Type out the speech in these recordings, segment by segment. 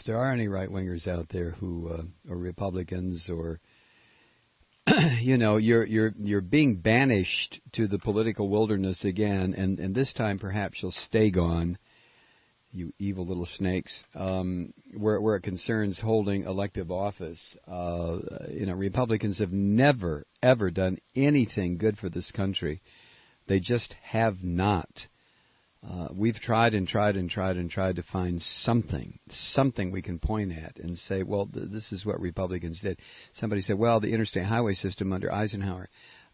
if there are any right-wingers out there who are Republicans or you're being banished to the political wilderness again, and this time perhaps you'll stay gone, you evil little snakes, where it concerns holding elective office. Republicans have never, ever done anything good for this country. They just have not. We've tried and tried and tried and tried to find something we can point at and say, well, this is what Republicans did. Somebody said, well, the interstate highway system under Eisenhower.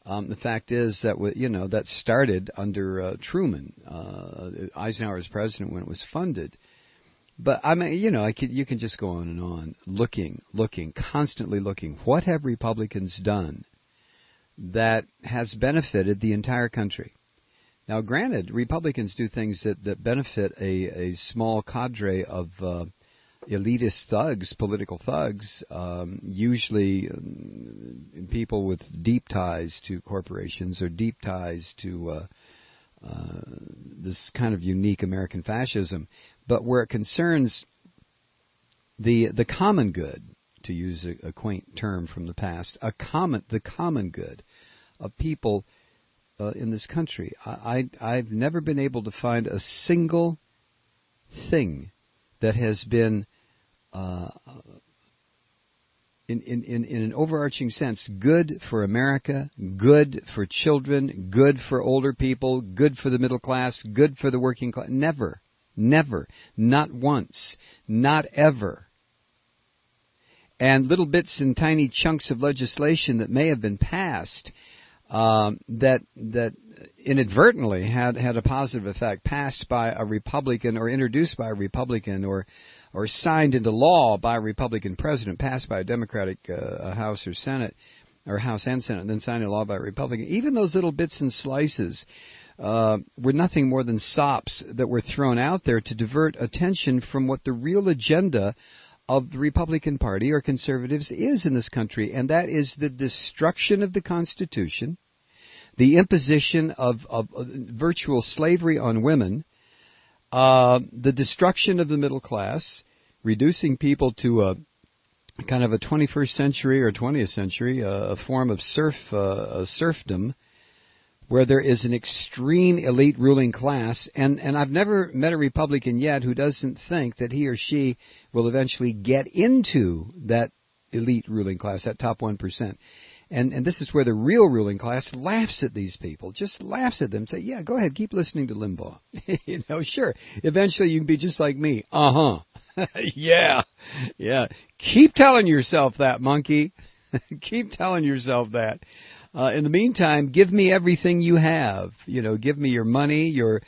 The fact is that that started under Truman. Eisenhower was president when it was funded. But I mean, you can just go on and on, looking, constantly looking. What have Republicans done that has benefited the entire country? Now, granted, Republicans do things that benefit a small cadre of elitist thugs, political thugs, usually people with deep ties to corporations or deep ties to this kind of unique American fascism. But where it concerns the common good, to use a quaint term from the past, the common good of people in this country, I've never been able to find a single thing that has been, in an overarching sense, good for America, good for children, good for older people, good for the middle class, good for the working class. Never, not once, not ever. And little bits and tiny chunks of legislation that may have been passed that inadvertently had a positive effect, passed by a Republican or introduced by a Republican or signed into law by a Republican president, passed by a Democratic House or Senate, or House and Senate, and then signed into law by a Republican. Even those little bits and slices were nothing more than sops that were thrown out there to divert attention from what the real agenda of the Republican Party or conservatives is in this country, and that is the destruction of the Constitution, the imposition of virtual slavery on women, the destruction of the middle class, reducing people to a kind of a 21st century or 20th century, a form of serfdom, where there is an extreme elite ruling class, and I've never met a Republican yet who doesn't think that he or she will eventually get into that elite ruling class, that top 1%. And this is where the real ruling class laughs at these people, just laughs at them, say, yeah, go ahead, keep listening to Limbaugh. Sure, eventually you can be just like me. Yeah. Keep telling yourself that, monkey. Keep telling yourself that. In the meantime, give me everything you have. Give me your money, your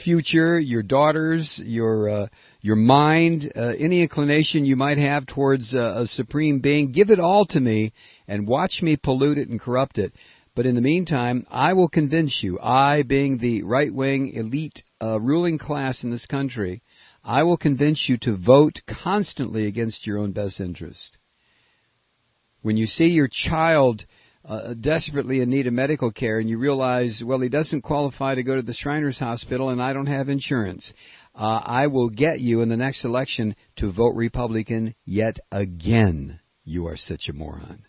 future, your daughters, your mind, any inclination you might have towards a supreme being. Give it all to me and watch me pollute it and corrupt it. But in the meantime, I will convince you, I being the right-wing elite ruling class in this country, I will convince you to vote constantly against your own best interest. When you see your child desperately in need of medical care and you realize, well, he doesn't qualify to go to the Shriners Hospital and I don't have insurance, I will get you in the next election to vote Republican yet again. You are such a moron.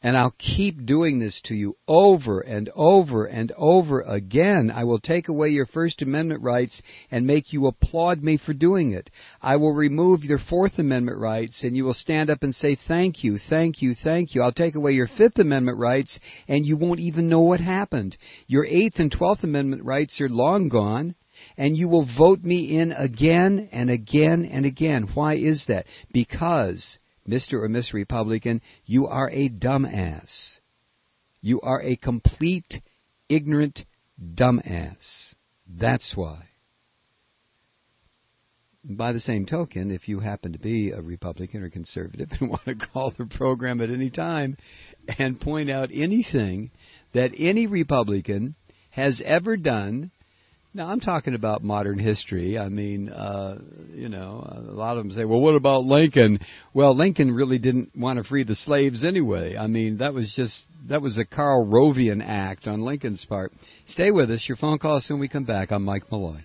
And I'll keep doing this to you over and over and over again. I will take away your First Amendment rights and make you applaud me for doing it. I will remove your Fourth Amendment rights and you will stand up and say, thank you, thank you, thank you. I'll take away your Fifth Amendment rights and you won't even know what happened. Your Eighth and 12th Amendment rights are long gone. And you will vote me in again and again and again. Why is that? Because, Mr. or Miss Republican, you are a dumbass. You are a complete, ignorant dumbass. That's why. By the same token, if you happen to be a Republican or conservative and want to call the program at any time and point out anything that any Republican has ever done. Now, I'm talking about modern history. I mean, a lot of them say, well, what about Lincoln? Well, Lincoln really didn't want to free the slaves anyway. I mean, that was a Karl Rovian act on Lincoln's part. Stay with us. Your phone call as soon as we come back. I'm Mike Malloy.